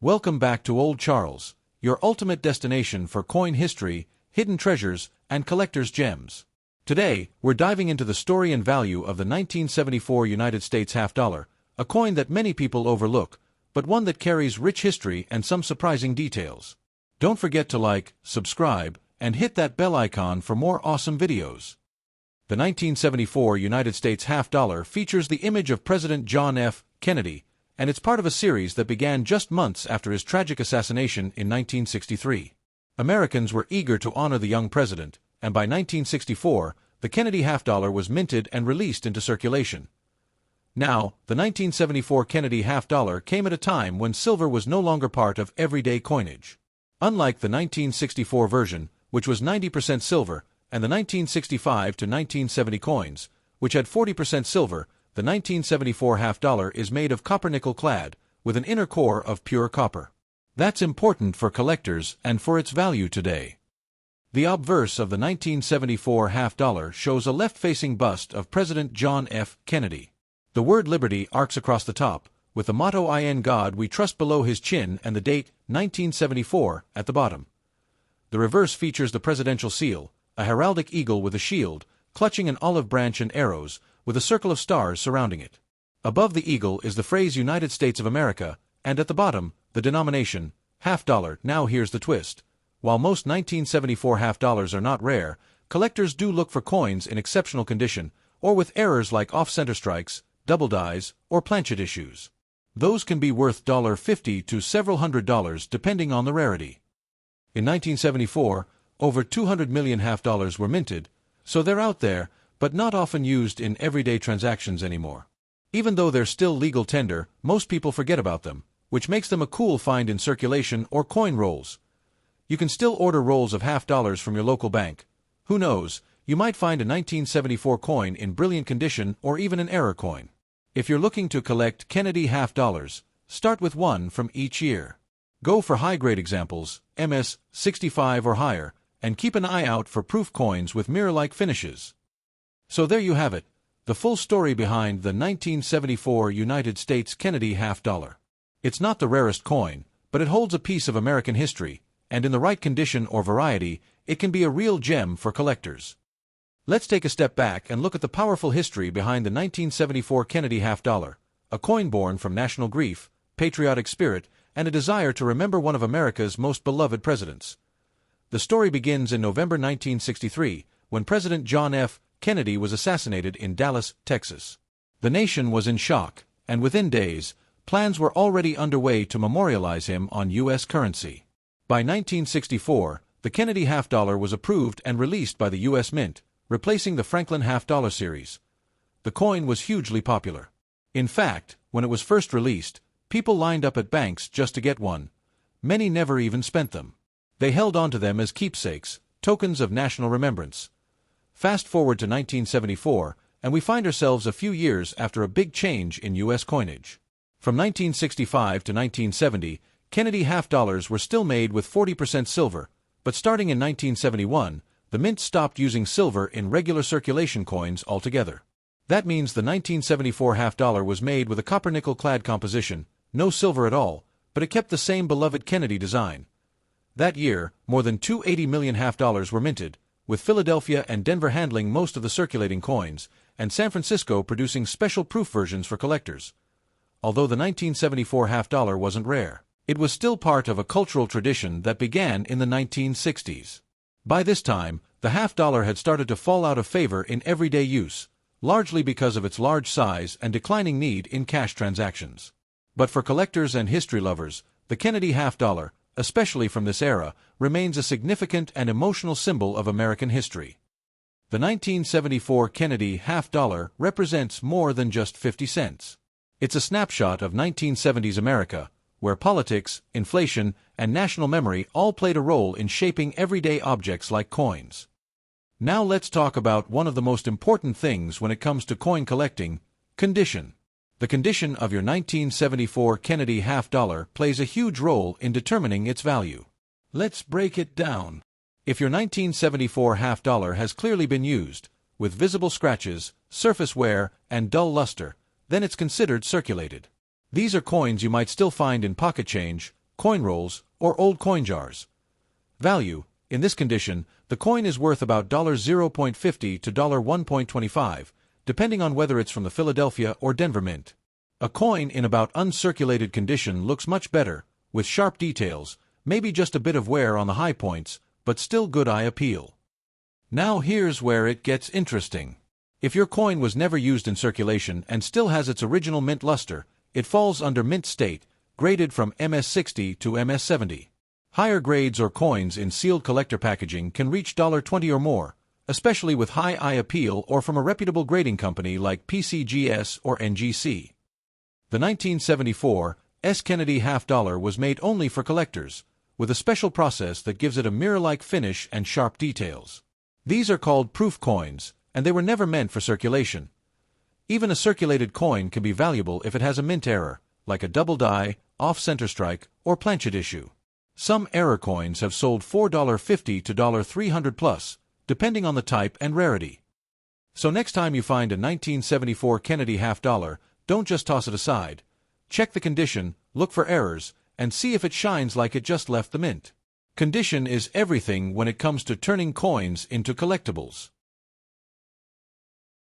Welcome back to Old Charles, your ultimate destination for coin history, hidden treasures, and collector's gems. Today, we're diving into the story and value of the 1974 United States half-dollar, a coin that many people overlook, but one that carries rich history and some surprising details. Don't forget to like, subscribe, and hit that bell icon for more awesome videos. The 1974 United States half-dollar features the image of President John F. Kennedy, and it's part of a series that began just months after his tragic assassination in 1963. Americans were eager to honor the young president, and by 1964, the Kennedy half-dollar was minted and released into circulation. Now, the 1974 Kennedy half-dollar came at a time when silver was no longer part of everyday coinage. Unlike the 1964 version, which was 90% silver, and the 1965 to 1970 coins, which had 40% silver, the 1974 half-dollar is made of copper-nickel clad, with an inner core of pure copper. That's important for collectors and for its value today. The obverse of the 1974 half-dollar shows a left-facing bust of President John F. Kennedy. The word Liberty arcs across the top, with the motto "In God We Trust" below his chin and the date 1974 at the bottom. The reverse features the presidential seal, a heraldic eagle with a shield, clutching an olive branch and arrows, with a circle of stars surrounding it. Above the eagle is the phrase United States of America, and at the bottom, the denomination, half-dollar. Now here's the twist. While most 1974 half-dollars are not rare, collectors do look for coins in exceptional condition, or with errors like off-center strikes, double dies, or planchet issues. Those can be worth $50 to several $100 depending on the rarity. In 1974, over 200 million half-dollars were minted, so they're out there, but not often used in everyday transactions anymore. Even though they're still legal tender, most people forget about them, which makes them a cool find in circulation or coin rolls. You can still order rolls of half-dollars from your local bank. Who knows, you might find a 1974 coin in brilliant condition or even an error coin. If you're looking to collect Kennedy half-dollars, start with one from each year. Go for high-grade examples, MS 65 or higher, and keep an eye out for proof coins with mirror-like finishes. So there you have it, the full story behind the 1974 United States Kennedy half-dollar. It's not the rarest coin, but it holds a piece of American history, and in the right condition or variety, it can be a real gem for collectors. Let's take a step back and look at the powerful history behind the 1974 Kennedy half-dollar, a coin born from national grief, patriotic spirit, and a desire to remember one of America's most beloved presidents. The story begins in November 1963, when President John F. Kennedy was assassinated in Dallas, Texas. The nation was in shock, and within days, plans were already underway to memorialize him on U.S. currency. By 1964, the Kennedy half-dollar was approved and released by the U.S. Mint, replacing the Franklin half-dollar series. The coin was hugely popular. In fact, when it was first released, people lined up at banks just to get one. Many never even spent them. They held onto them as keepsakes, tokens of national remembrance. Fast forward to 1974, and we find ourselves a few years after a big change in U.S. coinage. From 1965 to 1970, Kennedy half-dollars were still made with 40% silver, but starting in 1971, the Mint stopped using silver in regular circulation coins altogether. That means the 1974 half-dollar was made with a copper-nickel clad composition, no silver at all, but it kept the same beloved Kennedy design. That year, more than 280 million half-dollars were minted, with Philadelphia and Denver handling most of the circulating coins, and San Francisco producing special proof versions for collectors. Although the 1974 half-dollar wasn't rare, it was still part of a cultural tradition that began in the 1960s. By this time, the half-dollar had started to fall out of favor in everyday use, largely because of its large size and declining need in cash transactions. But for collectors and history lovers, the Kennedy half-dollar, especially from this era, remains a significant and emotional symbol of American history. The 1974 Kennedy half-dollar represents more than just 50 cents. It's a snapshot of 1970s America, where politics, inflation, and national memory all played a role in shaping everyday objects like coins. Now let's talk about one of the most important things when it comes to coin collecting: condition. The condition of your 1974 Kennedy half-dollar plays a huge role in determining its value. Let's break it down. If your 1974 half-dollar has clearly been used, with visible scratches, surface wear, and dull luster, then it's considered circulated. These are coins you might still find in pocket change, coin rolls, or old coin jars. Value: in this condition, the coin is worth about $0.50 to $1.25, depending on whether it's from the Philadelphia or Denver Mint. A coin in about uncirculated condition looks much better, with sharp details, maybe just a bit of wear on the high points, but still good eye appeal. Now here's where it gets interesting. If your coin was never used in circulation and still has its original mint luster, it falls under mint state, graded from MS60 to MS70. Higher grades or coins in sealed collector packaging can reach $20 or more, especially with high eye appeal or from a reputable grading company like PCGS or NGC. The 1974 S. Kennedy half dollar was made only for collectors, with a special process that gives it a mirror-like finish and sharp details. These are called proof coins, and they were never meant for circulation. Even a circulated coin can be valuable if it has a mint error, like a double die, off-center strike, or planchet issue. Some error coins have sold $4.50 to $300 plus, depending on the type and rarity. So next time you find a 1974 Kennedy half dollar, don't just toss it aside. Check the condition, look for errors, and see if it shines like it just left the mint. Condition is everything when it comes to turning coins into collectibles.